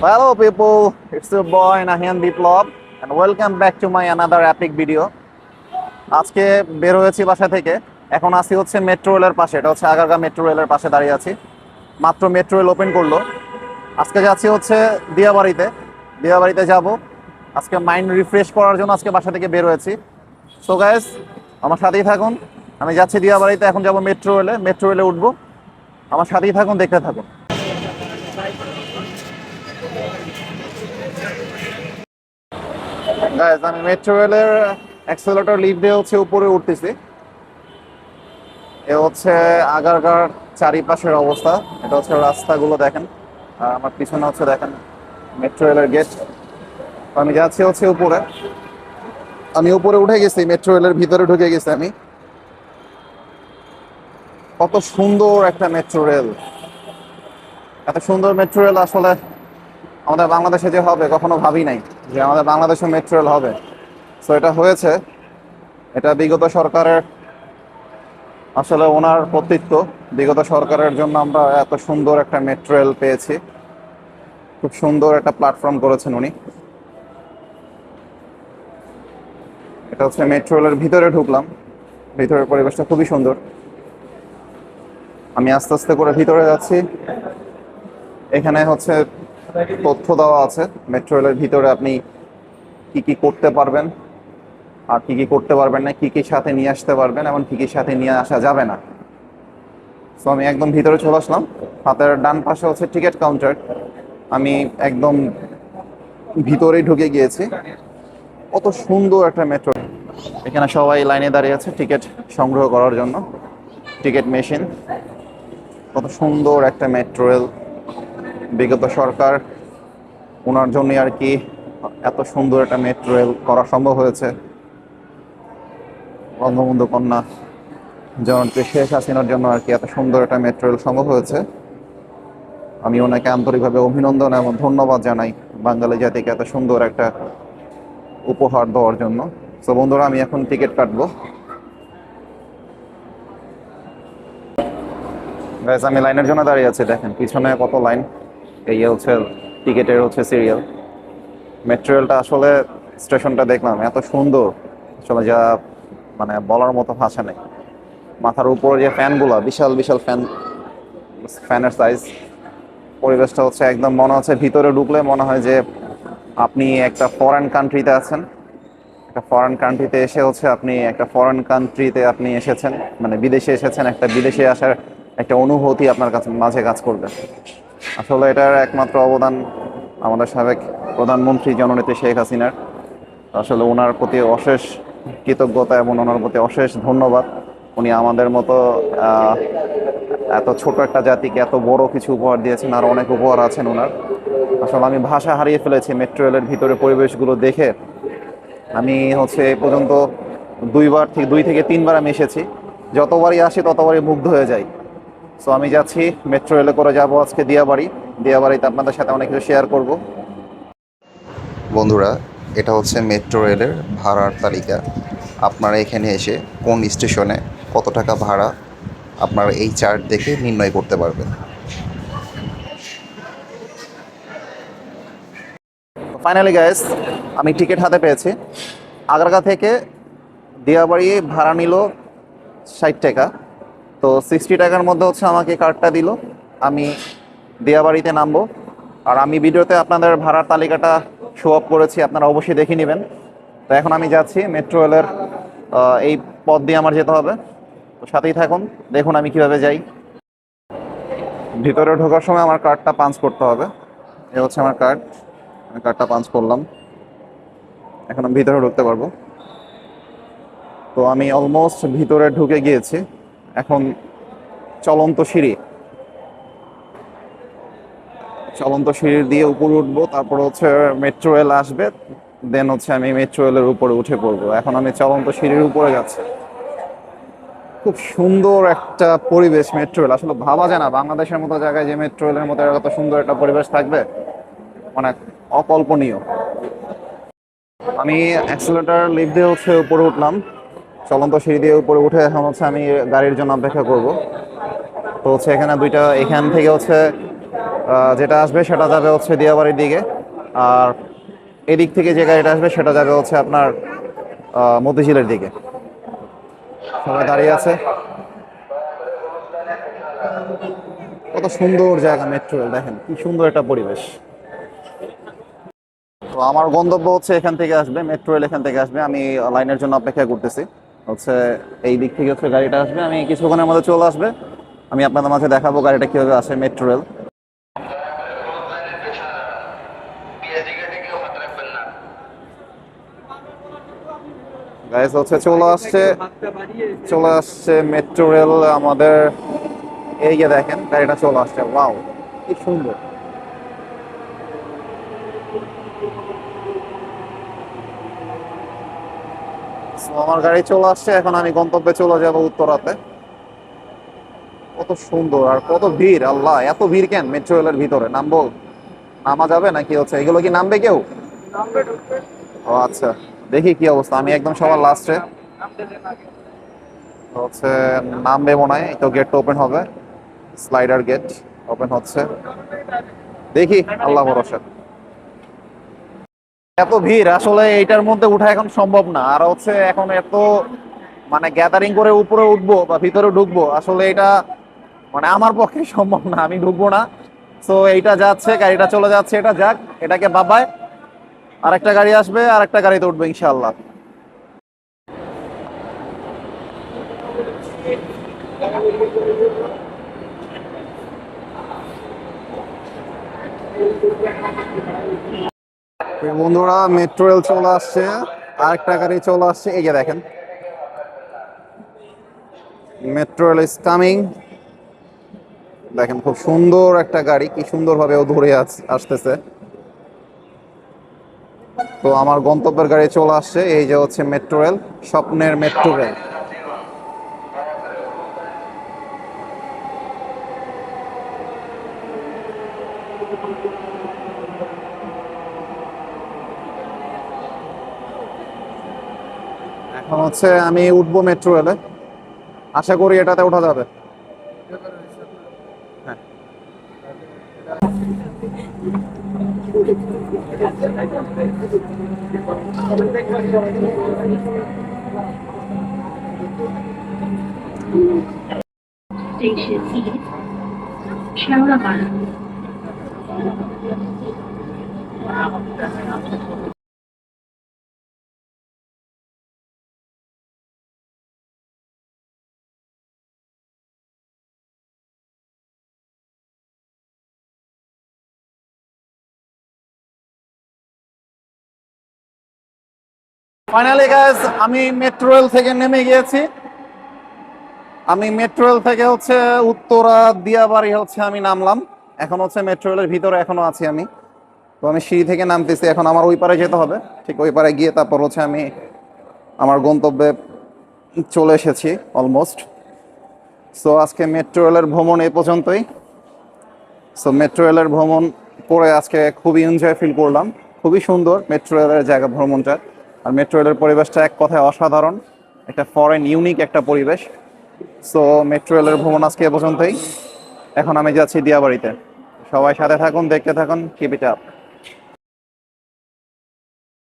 Hello people, it's your boy Nahian Biplab and welcome back to my another epic video. আজকে বের হয়েছি বাসা থেকে। এখন আসি হচ্ছে মেট্রো রেলের পাশে, এটা হচ্ছে আগারগাঁ মেট্রো রেলের পাশে দাঁড়িয়ে আছি। মাত্র মেট্রো রেল ওপেন করলো। আজকে যাচ্ছি হচ্ছে দিয়াবাড়িতে। দিয়াবাড়িতে যাব। আজকে মাইন্ড রিফ্রেশ করার জন্য আজকে বাসা থেকে বের হয়েছি। সো গাইস, আমার সাথেই থাকুন। আমি যাচ্ছি দিয়াবাড়িতে, এখন যাব মেট্রো রেলে। মেট্রো রেলে উঠবো। আমার সাথেই থাকুন, দেখতে থাকুন। গাইস, আমি মেট্রো রেলের অ্যাক্সেলেটর লিফট দিয়ে হচ্ছে উপরে উঠতেছি। এ হচ্ছে আগারগাঁর চারিপাশের অবস্থা। এটা হচ্ছে রাস্তাগুলো দেখেন, আর আমার পিছনে হচ্ছে দেখেন মেট্রো রেলের গেট। আমি যাচ্ছি হচ্ছে উপরে। আমি উপরে উঠে গেছি, মেট্রো রেলের ভিতরে ঢুকে গেছি আমি। কত সুন্দর একটা মেট্রো রেল! এত সুন্দর মেট্রো রেল আসলে আমাদের বাংলাদেশে যে হবে কখনো ভাবি নাই যে আমাদের বাংলাদেশে মেট্রো রেল হবে। সো এটা হয়েছে, এটা বিগত সরকারের, আসলে ওনার কর্তৃত্ব। বিগত সরকারের জন্য আমরা এত সুন্দর একটা মেট্রো রেল পেয়েছি। খুব সুন্দর একটা প্ল্যাটফর্ম করেছেন উনি। এটা হচ্ছে মেট্রো রেলের ভিতরে ঢুকলাম। ভিতরের পরিবেশটা খুবই সুন্দর। আমি আস্তে আস্তে করে ভিতরে যাচ্ছি। এখানে হচ্ছে তথ্য দেওয়া আছে মেট্রো রেলের ভিতরে আপনি কি কি করতে পারবেন আর কি কি করতে পারবেন না, কি কি সাথে নিয়ে আসতে পারবেন এবং কি কি সাথে নিয়ে আসা যাবে না। সো আমি একদম ভিতরে চলে আসলাম। হাতের ডান পাশে হচ্ছে টিকিট কাউন্টার। আমি একদম ভিতরেই ঢুকে গিয়েছি। কত সুন্দর একটা মেট্রো! এখানে সবাই লাইনে দাঁড়িয়ে আছে টিকিট সংগ্রহ করার জন্য। Ticket machine. কত সুন্দর একটা মেট্রো রেল! বিগত সরকার, ওনার জন্যই আর কি এত সুন্দর একটা মেট্রো রেল করা সম্ভব হয়েছে। বঙ্গবন্ধু কন্যা জননেত্রী শেখ হাসিনার জন্য আর কি এত সুন্দর একটা মেট্রো রেল সম্ভব হয়েছে। আমি ওনাকে আন্তরিকভাবে অভিনন্দন এবং ধন্যবাদ জানাই বাঙালি জাতিকে এত সুন্দর একটা উপহার দেওয়ার জন্য। তো বন্ধুরা, আমি এখন টিকিট কাটবো। গাইস, আমি লাইনের জন্য দাঁড়িয়ে আছি, দেখেন পিছনে কত লাইন। এই হচ্ছে টিকিটের হচ্ছে সিরিয়াল। মেট্রো রেলটা আসলে, স্টেশনটা দেখলাম এত সুন্দর, আসলে যা মানে বলার মতো ভাষা নেই। মাথার উপরে যে ফ্যানগুলো, বিশাল বিশাল ফ্যান, ফ্যানের সাইজ। পরিবেশটা হচ্ছে একদম মনে হচ্ছে ভিতরে ঢুকলে মনে হয় যে আপনি একটা ফরেন কান্ট্রিতে আছেন। একটা ফরেন কান্ট্রিতে এসে হচ্ছে আপনি একটা ফরেন কান্ট্রিতে আপনি এসেছেন, মানে বিদেশে এসেছেন। একটা বিদেশে আসার একটা অনুভূতি আপনার কাছে মাঝে কাজ করবে। আসলে এটার একমাত্র অবদান আমাদের সাবেক প্রধানমন্ত্রী জননেত্রী শেখ হাসিনার। আসলে ওনার প্রতি অশেষ কৃতজ্ঞতা এবং ওনার প্রতি অশেষ ধন্যবাদ। উনি আমাদের মতো এত ছোট একটা জাতিকে এত বড় কিছু উপহার দিয়েছেন, আর অনেক উপহার আছেন ওনার। আসলে আমি ভাষা হারিয়ে ফেলেছি মেট্রো রেলের ভিতরে পরিবেশগুলো দেখে। আমি হচ্ছে এ পর্যন্ত দুই থেকে তিনবার আমি এসেছি। যতবারই আসি ততবারই মুগ্ধ হয়ে যাই। সো আমি যাচ্ছি মেট্রো রেলে করে, যাব আজকে দিয়াবাড়ি। দিয়াবাড়িতে আপনাদের সাথে অনেক কিছু শেয়ার করব। বন্ধুরা, এটা হচ্ছে মেট্রো রেলের ভাড়ার তালিকা। আপনারা এখানে এসে কোন স্টেশনে কত টাকা ভাড়া আপনারা এই চার্ট দেখে নির্ণয় করতে পারবেন। ফাইনালি গাইস, আমি টিকিট হাতে পেয়েছি। আগারগাঁ থেকে দিয়াবাড়ি ভাড়া নিল 60 টাকা। তো 60 টাকার মধ্যে হচ্ছে আমাকে কার্ডটা দিল। আমি দিয়াবাড়িতে নামবো। আর আমি ভিডিওতে আপনাদের ভাড়ার তালিকাটা শো অফ করেছি, আপনারা অবশ্যই দেখে নেবেন। তো এখন আমি যাচ্ছি মেট্রো রেলের এই পথ দিয়ে আমার যেতে হবে। তো সাথেই থাকুন, দেখুন আমি কিভাবে যাই। ভিতরে ঢোকার সময় আমার কার্ডটা পাঞ্চ করতে হবে। এ হচ্ছে আমার কার্ড। আমি কার্ডটা পাঞ্চ করলাম। এখন আমি ভিতরে ঢুকতে পারবো। তো আমি অলমোস্ট ভিতরে ঢুকে গিয়েছি। এখন চলন্ত সিঁড়ি, চলন্ত সিঁড়ি দিয়ে উপরে উঠবো। তারপর হচ্ছে মেট্রো রেল আসবে। দেন হচ্ছে আমি মেট্রো রেলের উপরে উঠে পড়বো। এখন আমি চলন্ত সিঁড়ির উপরে যাচ্ছি। খুব সুন্দর একটা পরিবেশ মেট্রো রেল। আসলে ভাবা যায় না বাংলাদেশের মতো জায়গায় যে মেট্রো রেলের মতো এত সুন্দর একটা পরিবেশ থাকবে, মানে অকল্পনীয়। আমি অ্যাক্সিলারেটর লিফট দিয়ে হচ্ছে উপরে উঠলাম। চলন্ত সিঁড়ি দিয়ে উপরে উঠে এখন হচ্ছে আমি গাড়ির জন্য অপেক্ষা করব। তো হচ্ছে এখানে এখান থেকে হচ্ছে যেটা আসবে সেটা যাবে হচ্ছে দিয়াবাড়ির দিকে, আর এদিক থেকে যে গাড়িটা আসবে সেটা যাবে হচ্ছে আপনার মতিঝিলের দিকে। সবাই দাঁড়িয়ে আছে, কত সুন্দর জায়গা মেট্রো রেল, দেখেন কি সুন্দর একটা পরিবেশ। তো আমার গন্তব্য হচ্ছে এখান থেকে আসবে, মেট্রো রেল এখান থেকে আসবে, আমি লাইনের জন্য অপেক্ষা করতেছি। হচ্ছে এই দিক থেকে হচ্ছে গাড়িটা আসবে, আমি কিছুক্ষণের মধ্যে চলে আসবে, আমি আপনাদের মাঝে দেখাবো গাড়িটা কিভাবে আসে মেট্রো রেল। গাইস হচ্ছে চলে আসছে মেট্রো রেল আমাদের। এই যে দেখেন গাড়িটা চলে আসছে, ওয়াও কি সুন্দর। So, আমার গাড়ি চলে আসছে, এখন আমি গন্তব্যে চলে যাব উত্তরাতে। কত সুন্দর আর কত ভিড়, আল্লাহ এত ভিড় কেন মেট্রো রেলের ভিতরে? নামবো, নামা যাবে নাকি? হচ্ছে এগুলো কি নামবে কেউ? ও আচ্ছা, দেখি কি অবস্থা, আমি একদম সবার লাস্টে হচ্ছে নামবে মনে হয়। তো গেটটা ওপেন হবে, স্লাইডার গেট ওপেন হচ্ছে, দেখি আল্লাহ ভরসা। এত ভিড় আসলে এইটার মধ্যে উঠা এখন সম্ভব না, আর হচ্ছে এখন এত মানে গ্যাদারিং করে উপরে উঠবো বা ভিতরে ঢুকবো, আসলে এটা মানে আমার পক্ষে সম্ভব না, আমি ঢুকবো না। তো এইটা যাচ্ছে, গাড়িটা চলে যাচ্ছে, এটা যাক, এটাকে বাবায়। আরেকটা গাড়ি আসবে, আরেকটা গাড়িতে উঠবে ইনশাআল্লাহ। তো বন্ধুরা মেট্রো রেল চলে আসছে, আরেকটা গাড়ি চলে আসছে, এই যে দেখেন মেট্রো রেল ইজ কামিং। দেখেন খুব সুন্দর একটা গাড়ি, কি সুন্দর ভাবে ও ধরে আসতেছে। তো আমার গন্তব্যের গাড়ি চলে আসছে, এই যে হচ্ছে মেট্রো রেল, স্বপ্নের মেট্রো রেল। এখন হচ্ছে আমি উঠবো মেট্রো রেলে, আশা করি এটাতে ওঠা যাবে। হ্যাঁ, ফাইনালি গাইস আমি মেট্রো রেল থেকে নেমে গিয়েছি। আমি মেট্রো রেল থেকে হচ্ছে উত্তরা দিয়াবাড়ি হচ্ছে আমি নামলাম। এখন হচ্ছে মেট্রো রেলের ভিতরে এখনো আছি আমি। তো আমি সিঁড়ি থেকে নামতেছি, এখন আমার ওই পারে যেতে হবে। ঠিক ওই পারে গিয়ে তারপর হচ্ছে আমি আমার গন্তব্যে চলে এসেছি অলমোস্ট। সো আজকে মেট্রো রেলের ভ্রমণ এই পর্যন্তই। সো মেট্রো রেলের ভ্রমণ করে আজকে খুবই এনজয় ফিল করলাম, খুবই সুন্দর মেট্রো রেলের জায়গা ভ্রমণটা। আর মেট্রো রেলের পরিবেশটা এক কথায় অসাধারণ, একটা ফরেন ইউনিক একটা পরিবেশ। সো মেট্রো রেলের ভ্রমণ আজকে এ পর্যন্তই, এখন আমি যাচ্ছি দিয়াবাড়িতে। সবাই সাথে থাকুন, দেখতে থাকুন, কিপ ইট আপ।